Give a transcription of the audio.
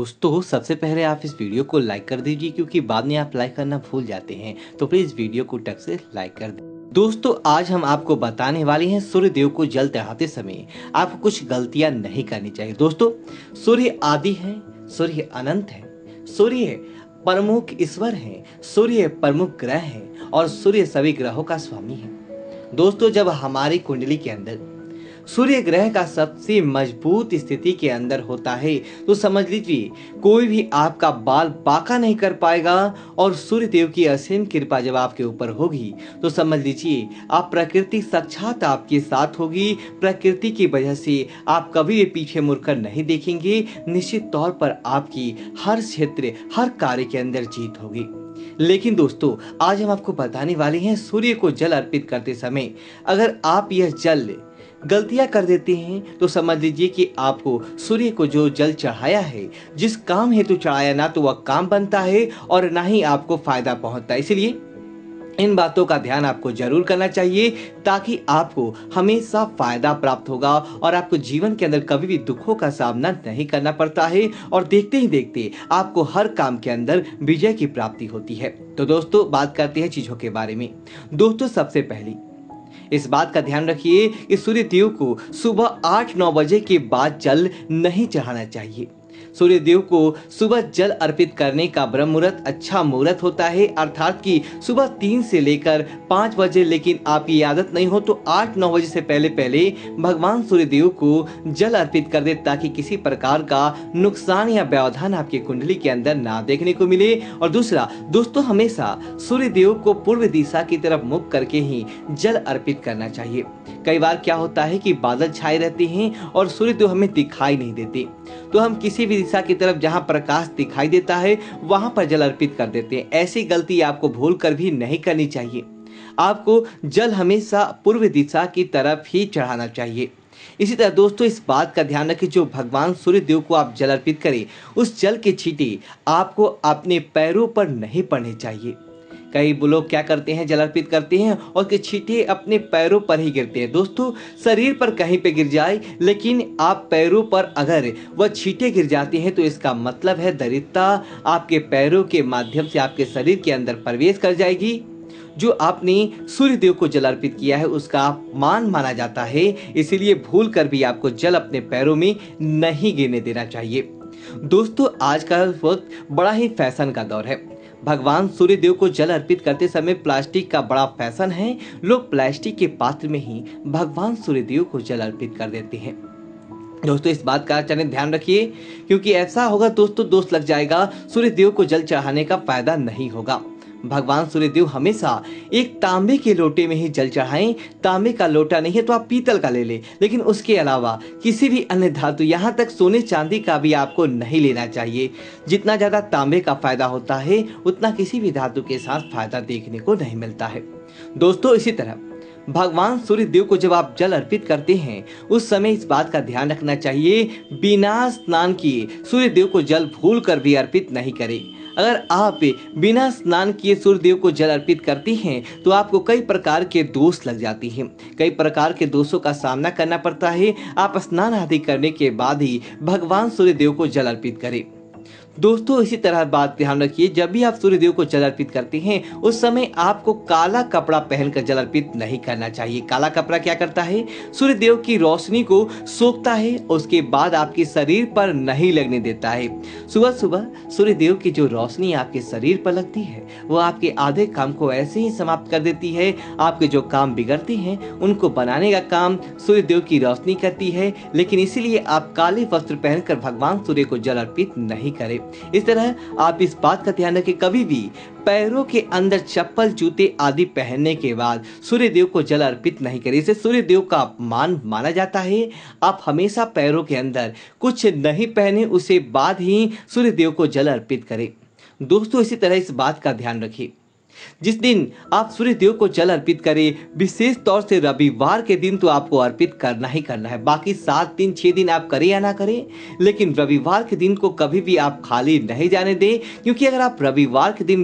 दोस्तों सबसे पहले आप इस वीडियो को लाइक कर दीजिए क्योंकि बाद में आप लाइक करना भूल जाते हैं, तो प्लीज वीडियो को टक से लाइक कर दें। दोस्तों आज हम आपको बताने वाले हैं सूर्य देव को जल चढ़ाते समय आपको कुछ गलतियां नहीं करनी चाहिए। दोस्तों सूर्य आदि है, सूर्य अनंत है, सूर्य प्रमुख ईश्वर है, सूर्य प्रमुख ग्रह है और सूर्य सभी ग्रहों का स्वामी है। दोस्तों जब हमारी कुंडली के अंदर सूर्य ग्रह का सबसे मजबूत स्थिति के अंदर होता है तो समझ लीजिए कोई भी आपका बाल बांका नहीं कर पाएगा और सूर्य देव की असीम कृपा जब आपके ऊपर होगी तो समझ लीजिए आप प्रकृति साक्षात आपके साथ होगी। प्रकृति की वजह से आप कभी भी पीछे मुड़कर नहीं देखेंगे। निश्चित तौर पर आपकी हर क्षेत्र हर कार्य के अंदर जीत होगी। लेकिन दोस्तों आज हम आपको बताने वाले हैं सूर्य को जल अर्पित करते समय अगर आप यह जल गलतियां कर देते हैं तो समझ लीजिए कि आपको सूर्य को जो जल चढ़ाया है, जिस काम हेतु चढ़ाया, ना तो वह काम बनता है और ना ही आपको फायदा पहुंचता है। इसलिए इन बातों का ध्यान आपको जरूर करना चाहिए ताकि आपको हमेशा फायदा प्राप्त होगा और आपको जीवन के अंदर कभी भी दुखों का सामना नहीं करना पड़ता है और देखते ही देखते आपको हर काम के अंदर विजय की प्राप्ति होती है। तो दोस्तों बात करते हैं चीजों के बारे में। दोस्तों सबसे पहली इस बात का ध्यान रखिए कि सूर्य देव को सुबह 8-9 बजे के बाद जल नहीं चढ़ाना चाहिए। सूर्य देव को सुबह जल अर्पित करने का ब्रह्म मुहूर्त अच्छा मुहूर्त होता है, अर्थात कि सुबह 3 से लेकर 5 बजे। लेकिन आपकी आदत नहीं हो तो 8-9 बजे से पहले पहले भगवान सूर्य देव को जल अर्पित कर दे ताकि किसी प्रकार का नुकसान या व्यवधान आपकी कुंडली के अंदर ना देखने को मिले। और दूसरा दोस्तों हमेशा सूर्य देव को पूर्व दिशा की तरफ मुख करके ही जल अर्पित करना चाहिए। कई बार क्या होता है कि बादल छाए रहते हैं और सूर्य देव हमें दिखाई नहीं देते, तो हम किसी भी दिशा की तरफ जहां प्रकाश दिखाई देता है वहां पर जल अर्पित कर देते हैं। ऐसी गलती आपको भूल कर भी नहीं करनी चाहिए। आपको जल हमेशा पूर्व दिशा की तरफ ही चढ़ाना चाहिए। इसी तरह दोस्तों इस बात का ध्यान रखें जो भगवान सूर्य देव को आप जल अर्पित करें उस जल के छींटे आपको अपने पैरों पर नहीं पड़ने चाहिए। कई लोग क्या करते हैं जल अर्पित करते हैं और के छींटे अपने पैरों पर ही गिरते हैं। दोस्तों शरीर पर कहीं पे गिर जाए लेकिन आप पैरों पर अगर वह छींटे गिर जाते हैं तो इसका मतलब है दरिद्रता आपके पैरों के माध्यम से आपके शरीर के अंदर प्रवेश कर जाएगी। जो आपने सूर्य देव को जल अर्पित किया है उसका अपमान माना जाता है, इसीलिए भूल कर भी आपको जल अपने पैरों में नहीं गिरने देना चाहिए। दोस्तों आज का वक्त बड़ा ही फैशन का दौर है। भगवान सूर्य देव को जल अर्पित करते समय प्लास्टिक का बड़ा फैशन है। लोग प्लास्टिक के पात्र में ही भगवान सूर्य देव को जल अर्पित कर देते हैं। दोस्तों इस बात का ध्यान रखिए क्योंकि ऐसा होगा दोस्तों दोष लग जाएगा, सूर्य देव को जल चढ़ाने का फायदा नहीं होगा। भगवान सूर्य देव हमेशा एक तांबे के लोटे में ही जल चढ़ाएं। तांबे का लोटा नहीं है तो आप पीतल का ले लें, लेकिन उसके अलावा किसी भी अन्य धातु यहाँ तक सोने चांदी का भी आपको नहीं लेना चाहिए। जितना ज्यादा तांबे का फायदा होता है उतना किसी भी धातु के साथ फायदा देखने को नहीं मिलता है। दोस्तों इसी तरह भगवान सूर्य देव को जब आप जल अर्पित करते हैं उस समय इस बात का ध्यान रखना चाहिए बिना स्नान किए सूर्य देव को जल भूल कर भी अर्पित नहीं करें। अगर आप बिना स्नान किए सूर्य देव को जल अर्पित करती हैं तो आपको कई प्रकार के दोष लग जाती हैं, कई प्रकार के दोषों का सामना करना पड़ता है। आप स्नान आदि करने के बाद ही भगवान सूर्य देव को जल अर्पित करें। दोस्तों इसी तरह बात ध्यान रखिए जब भी आप सूर्य देव को जल अर्पित करते हैं उस समय आपको काला कपड़ा पहनकर जल अर्पित नहीं करना चाहिए। काला कपड़ा क्या करता है, सूर्य देव की रोशनी को सोखता है, उसके बाद आपके शरीर पर नहीं लगने देता है। सुबह सुबह सूर्य देव की जो रोशनी आपके शरीर पर लगती है वो आपके आधे काम को ऐसे ही समाप्त कर देती है। आपके जो काम बिगड़ते हैं उनको बनाने का काम सूर्य देव की रोशनी करती है। लेकिन इसीलिए आप काले वस्त्र पहनकर भगवान सूर्य को जल अर्पित नहीं करें। इस तरह आप इस बात का ध्यान रखें कभी भी पैरों के अंदर चप्पल जूते आदि पहनने के बाद सूर्य देव को जल अर्पित नहीं करें। इसे सूर्य देव का अपमान माना जाता है। आप हमेशा पैरों के अंदर कुछ नहीं पहने उसे बाद ही सूर्य देव को जल अर्पित करें। दोस्तों इसी तरह इस बात का ध्यान रखें जिस दिन आप सूर्य देव को जल अर्पित करें विशेष तौर से रविवार के दिन तो आपको अर्पित करना ही करना है। बाकी 7 दिन 6 दिन आप करें या ना करें, लेकिन रविवार के दिन को कभी भी आप खाली नहीं जाने दें क्योंकि अगर आप रविवार के दिन